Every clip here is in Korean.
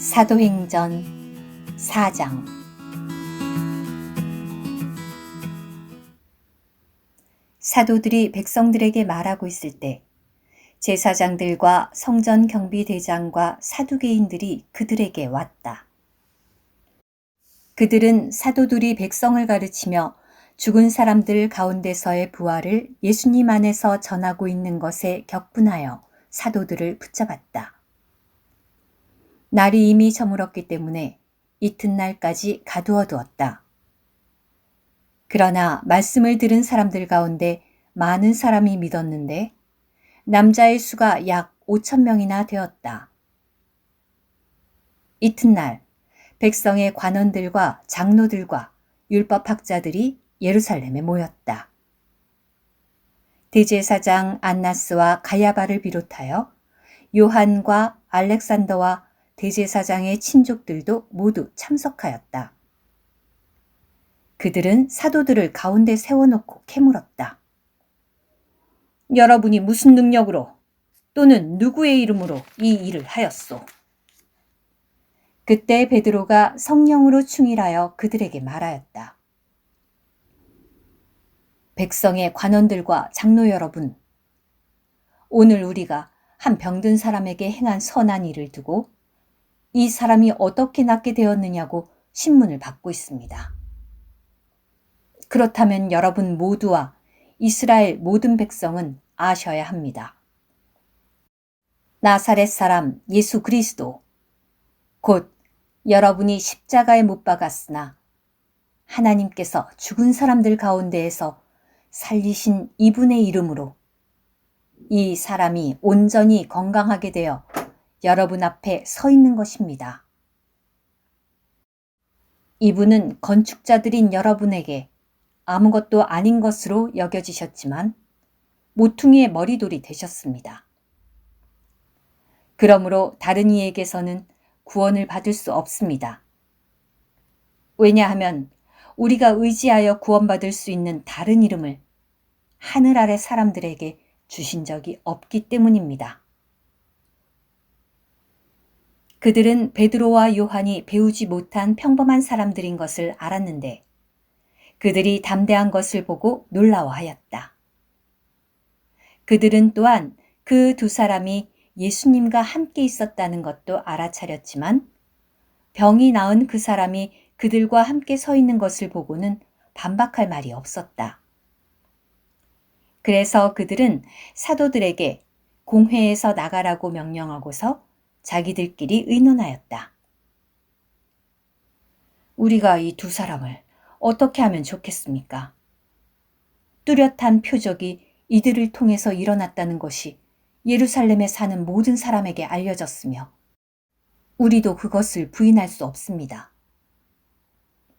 사도행전 4장. 사도들이 백성들에게 말하고 있을 때 제사장들과 성전 경비대장과 사두개인들이 그들에게 왔다. 그들은 사도들이 백성을 가르치며 죽은 사람들 가운데서의 부활을 예수님 안에서 전하고 있는 것에 격분하여 사도들을 붙잡았다. 날이 이미 저물었기 때문에 이튿날까지 가두어 두었다. 그러나 말씀을 들은 사람들 가운데 많은 사람이 믿었는데 남자의 수가 약 5,000명이나 되었다. 이튿날 백성의 관원들과 장로들과 율법학자들이 예루살렘에 모였다. 대제사장 안나스와 가야바를 비롯하여 요한과 알렉산더와 대제사장의 친족들도 모두 참석하였다. 그들은 사도들을 가운데 세워놓고 캐물었다. 여러분이 무슨 능력으로 또는 누구의 이름으로 이 일을 하였소? 그때 베드로가 성령으로 충일하여 그들에게 말하였다. 백성의 관원들과 장로 여러분, 오늘 우리가 한 병든 사람에게 행한 선한 일을 두고 이 사람이 어떻게 낫게 되었느냐고 신문을 받고 있습니다. 그렇다면 여러분 모두와 이스라엘 모든 백성은 아셔야 합니다. 나사렛 사람 예수 그리스도, 곧 여러분이 십자가에 못 박았으나 하나님께서 죽은 사람들 가운데에서 살리신 이분의 이름으로 이 사람이 온전히 건강하게 되어 여러분 앞에 서 있는 것입니다. 이분은 건축자들인 여러분에게 아무것도 아닌 것으로 여겨지셨지만 모퉁이의 머리돌이 되셨습니다. 그러므로 다른 이에게서는 구원을 받을 수 없습니다. 왜냐하면 우리가 의지하여 구원받을 수 있는 다른 이름을 하늘 아래 사람들에게 주신 적이 없기 때문입니다. 그들은 베드로와 요한이 배우지 못한 평범한 사람들인 것을 알았는데 그들이 담대한 것을 보고 놀라워하였다. 그들은 또한 그 두 사람이 예수님과 함께 있었다는 것도 알아차렸지만 병이 나은 그 사람이 그들과 함께 서 있는 것을 보고는 반박할 말이 없었다. 그래서 그들은 사도들에게 공회에서 나가라고 명령하고서 자기들끼리 의논하였다. 우리가 이 두 사람을 어떻게 하면 좋겠습니까? 뚜렷한 표적이 이들을 통해서 일어났다는 것이 예루살렘에 사는 모든 사람에게 알려졌으며 우리도 그것을 부인할 수 없습니다.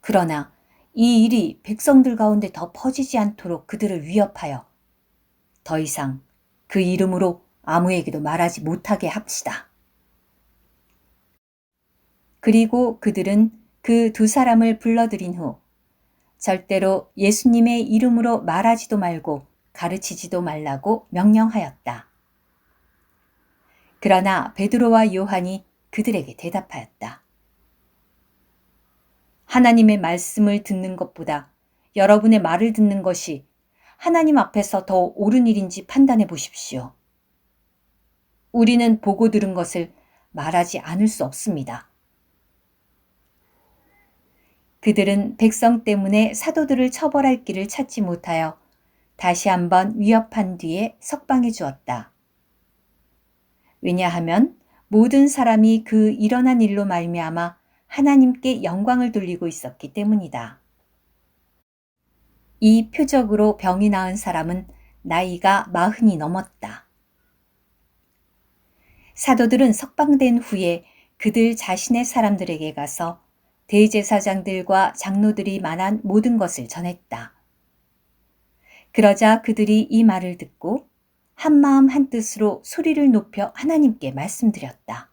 그러나 이 일이 백성들 가운데 더 퍼지지 않도록 그들을 위협하여 더 이상 그 이름으로 아무에게도 말하지 못하게 합시다. 그리고 그들은 그 두 사람을 불러들인 후 절대로 예수님의 이름으로 말하지도 말고 가르치지도 말라고 명령하였다. 그러나 베드로와 요한이 그들에게 대답하였다. 하나님의 말씀을 듣는 것보다 여러분의 말을 듣는 것이 하나님 앞에서 더 옳은 일인지 판단해 보십시오. 우리는 보고 들은 것을 말하지 않을 수 없습니다. 그들은 백성 때문에 사도들을 처벌할 길을 찾지 못하여 다시 한번 위협한 뒤에 석방해 주었다. 왜냐하면 모든 사람이 그 일어난 일로 말미암아 하나님께 영광을 돌리고 있었기 때문이다. 이 표적으로 병이 나은 사람은 나이가 40이 넘었다. 사도들은 석방된 후에 그들 자신의 사람들에게 가서 대제사장들과 장로들이 말한 모든 것을 전했다. 그러자 그들이 이 말을 듣고 한마음 한뜻으로 소리를 높여 하나님께 말씀드렸다.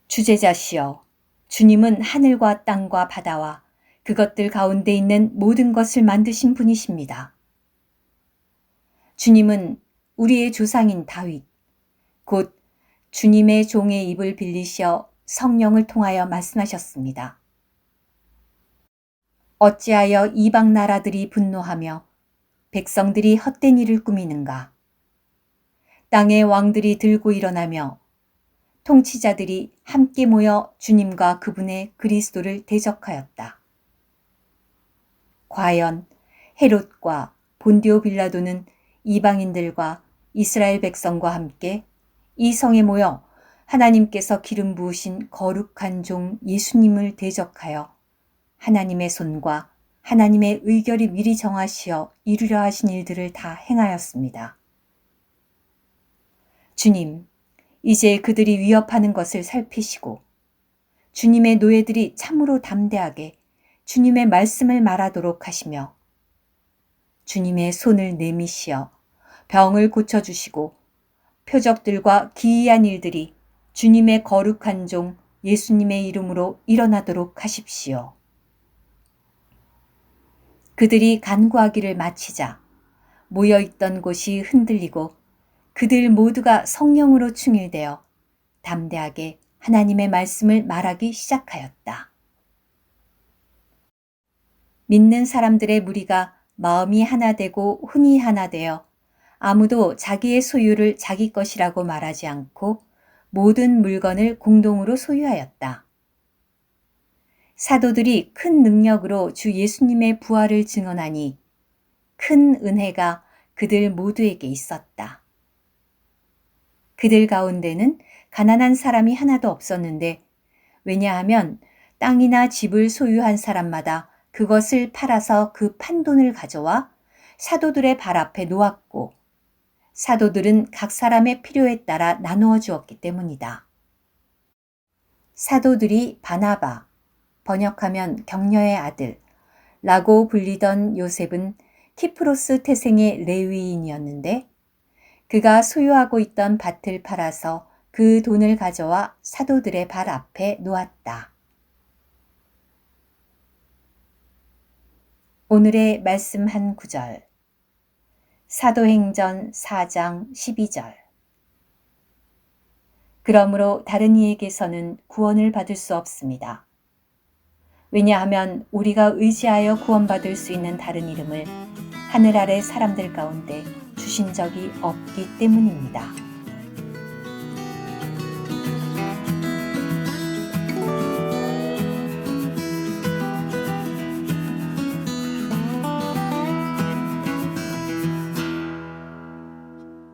주제자시여, 주님은 하늘과 땅과 바다와 그것들 가운데 있는 모든 것을 만드신 분이십니다. 주님은 우리의 조상인 다윗, 곧 주님의 종의 입을 빌리시어 성령을 통하여 말씀하셨습니다. 어찌하여 이방 나라들이 분노하며 백성들이 헛된 일을 꾸미는가? 땅의 왕들이 들고 일어나며 통치자들이 함께 모여 주님과 그분의 그리스도를 대적하였다. 과연 헤롯과 본디오 빌라도는 이방인들과 이스라엘 백성과 함께 이 성에 모여 하나님께서 기름 부으신 거룩한 종 예수님을 대적하여 하나님의 손과 하나님의 의결이 미리 정하시어 이루려 하신 일들을 다 행하였습니다. 주님, 이제 그들이 위협하는 것을 살피시고 주님의 노예들이 참으로 담대하게 주님의 말씀을 말하도록 하시며 주님의 손을 내미시어 병을 고쳐주시고 표적들과 기이한 일들이 주님의 거룩한 종 예수님의 이름으로 일어나도록 하십시오. 그들이 간구하기를 마치자 모여있던 곳이 흔들리고 그들 모두가 성령으로 충일되어 담대하게 하나님의 말씀을 말하기 시작하였다. 믿는 사람들의 무리가 마음이 하나 되고 혼이 하나 되어 아무도 자기의 소유를 자기 것이라고 말하지 않고 모든 물건을 공동으로 소유하였다. 사도들이 큰 능력으로 주 예수님의 부활을 증언하니 큰 은혜가 그들 모두에게 있었다. 그들 가운데는 가난한 사람이 하나도 없었는데 왜냐하면 땅이나 집을 소유한 사람마다 그것을 팔아서 그 판돈을 가져와 사도들의 발 앞에 놓았고 사도들은 각 사람의 필요에 따라 나누어 주었기 때문이다. 사도들이 바나바, 번역하면 격려의 아들, 라고 불리던 요셉은 키프로스 태생의 레위인이었는데 그가 소유하고 있던 밭을 팔아서 그 돈을 가져와 사도들의 발 앞에 놓았다. 오늘의 말씀 한 구절. 사도행전 4장 12절. 그러므로 다른 이에게서는 구원을 받을 수 없습니다. 왜냐하면 우리가 의지하여 구원받을 수 있는 다른 이름을 하늘 아래 사람들 가운데 주신 적이 없기 때문입니다.